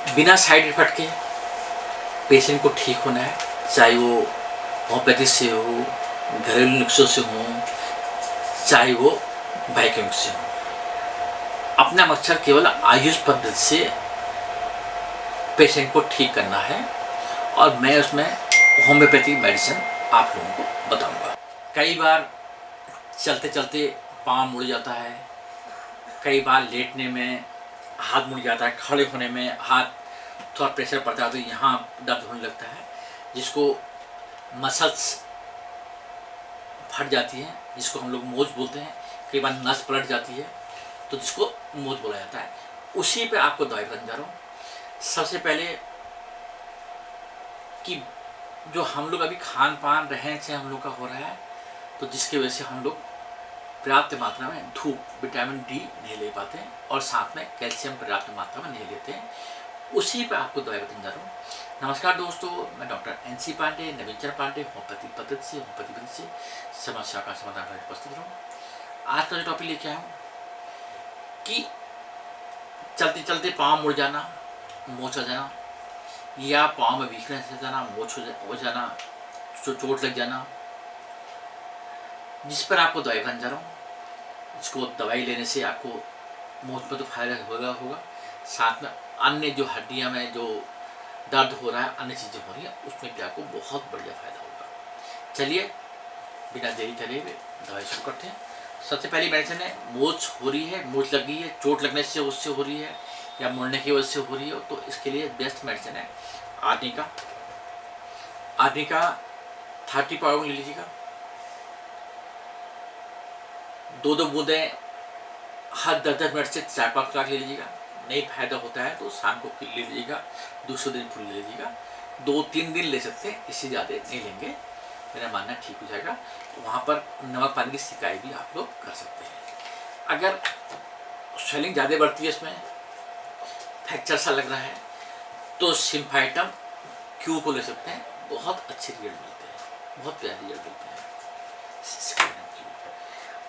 बिना side effect के patient को ठीक होना है, चाहे वो होम्योपैथी से हो, घरेलू नुस्खों से हो, चाहे वो बायोकेमिक से हो। अपना मकसद केवल आयुष पद्धति से पेशेंट को ठीक करना है और मैं उसमें होम्योपैथिक मेडिसिन आप लोगों को बताऊंगा। कई बार चलते चलते पाँव मुड़ जाता है, कई बार लेटने में हाथ मुड़ जाता है, खड़े होने में हाथ थोड़ा प्रेशर पड़ता है तो यहाँ दर्द होने लगता है, जिसको मसल्स फट जाती है, जिसको हम लोग मोच बोलते हैं। कई बार नस पलट जाती है तो जिसको मोच बोला जाता है। उसी पे आपको दवाई बताने जा रहा हूँ। सबसे पहले कि जो हम लोग अभी खान पान रहन सहन हम लोग का हो रहा है, तो जिसकी वजह से हम लोग पर्याप्त मात्रा में धूप, विटामिन डी नहीं ले पाते हैं और साथ में कैल्शियम पर्याप्त मात्रा में नहीं लेते हैं। उसी पे आपको दवाई बताने जा रहा हूँ। नमस्कार दोस्तों, मैं डॉक्टर एनसी पांडे, नवीन चंद्र पांडे, होम्योपैथी पद्धति से, होम्योपैथी विधि से समस्या का समाधान करने उपस्थित रहूँ। आज का जो टॉपिक लेके आया हूँ कि चलते चलते पाँव मुड़ जाना, मोच आ जाना, या पाँव में वीकनेस हो जाना, मोच हो जाना, चोट लग जाना, जिस पर आपको दवाई बताने जा रहा हूँ। इसको दवाई लेने से आपको मोच में तो फायदा होगा, साथ में अन्य जो हड्डियाँ में जो दर्द हो रहा है, अन्य चीज़ें हो रही हैं, उसमें भी आपको बहुत बढ़िया फायदा होगा। चलिए बिना देरी करे हुए दवाई शुरू करते हैं। सबसे पहली मेडिसिन है, मोच हो रही है, मोच लग गई है, चोट लगने से उससे हो रही है या मुड़ने की वजह से हो रही है, तो इसके लिए बेस्ट मेडिसिन है आर्निका। आर्निका 30 पाउंड ले लीजिएगा। 2-2 बूंदें हर 10-10 मिनट से 4-5 खुराक ले लीजिएगा। नहीं फायदा होता है तो शाम को ले लीजिएगा, दूसरे दिन फूल ले लीजिएगा। 2-3 दिन ले सकते हैं, इससे ज़्यादा नहीं लेंगे, मेरा मानना ठीक हो जाएगा। तो वहाँ पर नमक पानी की सिकाई भी आप लोग कर सकते हैं। अगर स्वेलिंग ज़्यादा बढ़ती है, इसमें फ्रैक्चर सा लग रहा है, तो सिम्फाइटम क्यू को ले सकते हैं, बहुत अच्छे रिजल्ट मिलते हैं, बहुत प्यारे रिजल्ट मिलते हैं।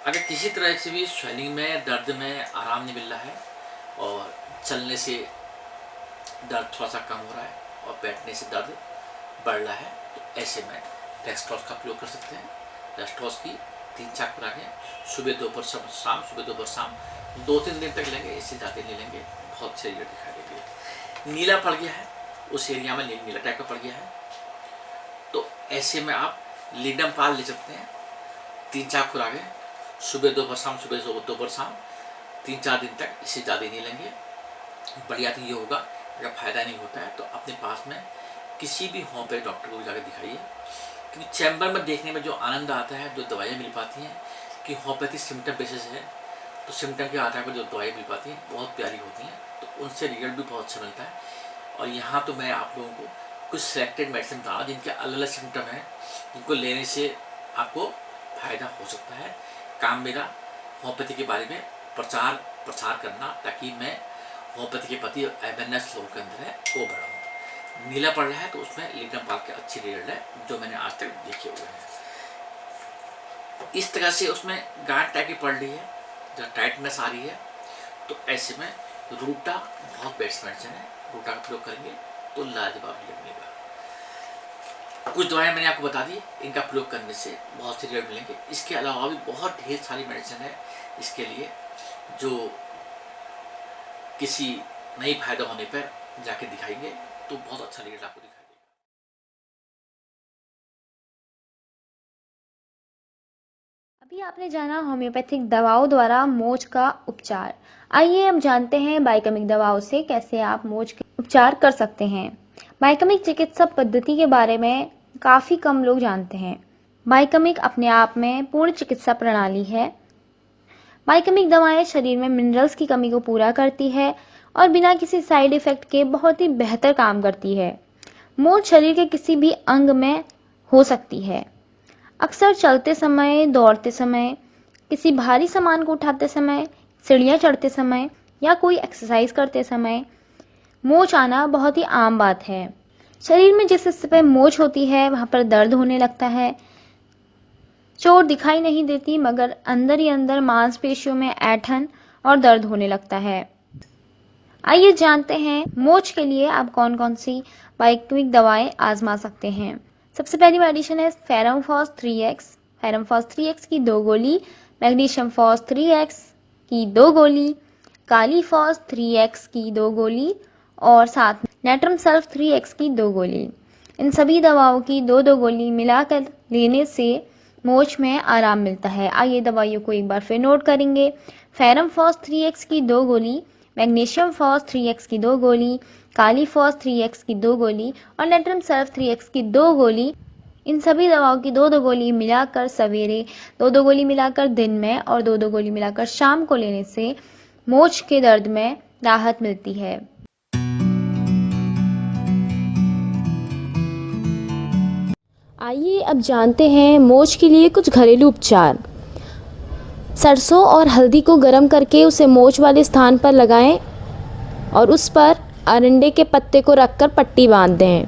अगर किसी तरह से भी स्वेलिंग में, दर्द में आराम नहीं मिल रहा है और चलने से दर्द थोड़ा सा कम हो रहा है और बैठने से दर्द बढ़ रहा है, तो ऐसे में डेक्सट्रॉस का प्रयोग कर सकते हैं। डेक्सट्रॉस की 3-4 खुराकें सुबह दोपहर शाम, सुबह दोपहर शाम 2-3 दिन तक लेंगे, इससे ज़्यादा नहीं लेंगे, बहुत से रिजल्ट दिखाई देंगे। नीला पड़ गया है, उस एरिया में नीला टाइप का पड़ गया है, तो ऐसे में आप लीडम पाल ले सकते हैं। 3-4 खुराकें सुबह दोपहर शाम, सुबह दोपहर शाम 3-4 दिन तक, इससे ज़्यादा नहीं लेंगे। बढ़िया तो ये होगा, अगर फ़ायदा नहीं होता है तो अपने पास में किसी भी होम्योपैथी डॉक्टर को जाकर दिखाइए, क्योंकि चैम्बर में देखने में जो आनंद आता है, जो दवाइयाँ मिल पाती हैं, कि होम्योपैथी सिम्टम बेसिस है, तो सिम्टम के आधार पर जो दवाइयाँ मिल पाती हैं बहुत प्यारी होती हैं, तो उनसे रिजल्ट भी बहुत अच्छा मिलता है। और यहाँ तो मैं आप लोगों को कुछ सिलेक्टेड मेडिसिन बता रहा हूँ जिनके अलग अलग सिम्टम हैं, जिनको लेने से आपको फ़ायदा हो सकता है। काम मेरा होम्योपैथी के बारे में प्रचार करना, ताकि मैं होम्योपैथी के प्रति अवेयरनेस लोगों के अंदर है वो बढ़ाऊँ। नीला पड़ रहा है तो उसमें लीडम पाल के अच्छी रिजल्ट है, जो मैंने आज तक देखे हुए हैं। इस तरह से उसमें गांठ टाइप की पड़ रही है, जब टाइटनेस आ रही है, तो ऐसे में रूटा बहुत बेस्ट मेडिसिन है। रूटा का प्रयोग करेंगे तो लाजवाब रिजल्ट मिलेगा। कुछ दवाएं मैंने आपको बता दी, इनका प्रयोग करने से बहुत से रिजल्ट मिलेंगे। इसके अलावा भी बहुत ढेर सारी मेडिसिन है इसके लिए, जो किसी नहीं फायदा होने पर जाके दिखाएंगे तो बहुत अच्छा रिजल्ट आपको दिखाई देगा। अभी आपने जाना होम्योपैथिक दवाओं द्वारा मोच का उपचार। आइए अब जानते हैं बायोकेमिक दवाओं से कैसे आप मोच के उपचार कर सकते हैं। बायोकेमिक चिकित्सा पद्धति के बारे में काफी कम लोग जानते हैं। बायोकेमिक अपने आप में पूर्ण चिकित्सा प्रणाली है। बायोकेमिक दवाएं शरीर में मिनरल्स की कमी को पूरा करती है और बिना किसी साइड इफेक्ट के बहुत ही बेहतर काम करती है। मोच शरीर के किसी भी अंग में हो सकती है। अक्सर चलते समय, दौड़ते समय, किसी भारी सामान को उठाते समय, सीढ़ियाँ चढ़ते समय या कोई एक्सरसाइज करते समय मोच आना बहुत ही आम बात है। शरीर में जिस हिस्से पर मोच होती है वहां पर दर्द होने लगता है। चोट दिखाई नहीं देती, मगर अंदर ही अंदर मांसपेशियों में ऐंठन और दर्द होने लगता है। आइए जानते हैं मोच के लिए आप कौन कौन सी बायोकेमिक दवाएं आजमा सकते हैं। सबसे पहली मेडिसिन है फेरमफॉस 3x। फेरमफॉस 3x की 2 गोली, मैग्नीशियम फॉस 3x की 2 गोली, कालीफॉस 3x की 2 गोली और साथ में नेट्रम सल्फ 3x की 2 गोली। इन सभी दवाओं की 2-2 गोली मिलाकर लेने से मोच में आराम मिलता है। आइए दवाइयों को एक बार फिर नोट करेंगे। फेरमफॉस 3x की 2 गोली, मैग्नीशियम फॉस 3x की 2 गोली, कालीफॉस 3x की 2 गोली और नेट्रम सल्फ 3x की 2 गोली। इन सभी दवाओं की 2-2 गोली मिलाकर सवेरे, 2-2 गोली मिलाकर दिन में और 2-2 गोली मिलाकर शाम को लेने से मोच के दर्द में राहत मिलती है। आइए अब जानते हैं मोच के लिए कुछ घरेलू उपचार। सरसों और हल्दी को गर्म करके उसे मोच वाले स्थान पर लगाएं और उस पर अरंडे के पत्ते को रखकर पट्टी बांध दें।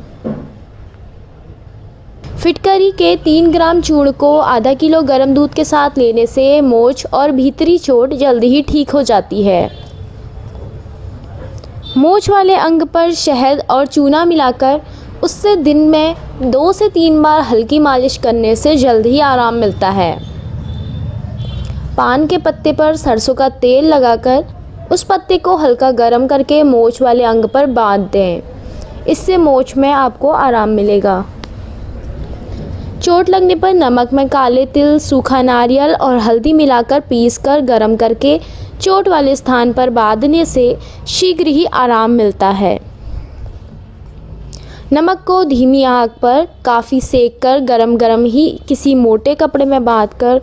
फिटकरी के 3 ग्राम चूर्ण को आधा किलो गर्म दूध के साथ लेने से मोच और भीतरी चोट जल्दी ही ठीक हो जाती है। मोच वाले अंग पर शहद और चूना मिलाकर उससे दिन में 2 से 3 बार हल्की मालिश करने से जल्द ही आराम मिलता है। पान के पत्ते पर सरसों का तेल लगाकर उस पत्ते को हल्का गर्म करके मोच वाले अंग पर बांध दें। इससे मोच में आपको आराम मिलेगा। चोट लगने पर नमक में काले तिल, सूखा नारियल और हल्दी मिलाकर पीसकर गर्म करके चोट वाले स्थान पर बांधने से शीघ्र ही आराम मिलता है। नमक को धीमी आंच पर काफ़ी सेक कर गरम ही किसी मोटे कपड़े में बांधकर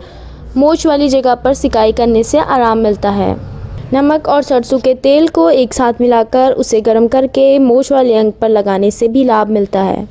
मोच वाली जगह पर सिकाई करने से आराम मिलता है। नमक और सरसों के तेल को एक साथ मिलाकर उसे गर्म करके मोच वाले अंग पर लगाने से भी लाभ मिलता है।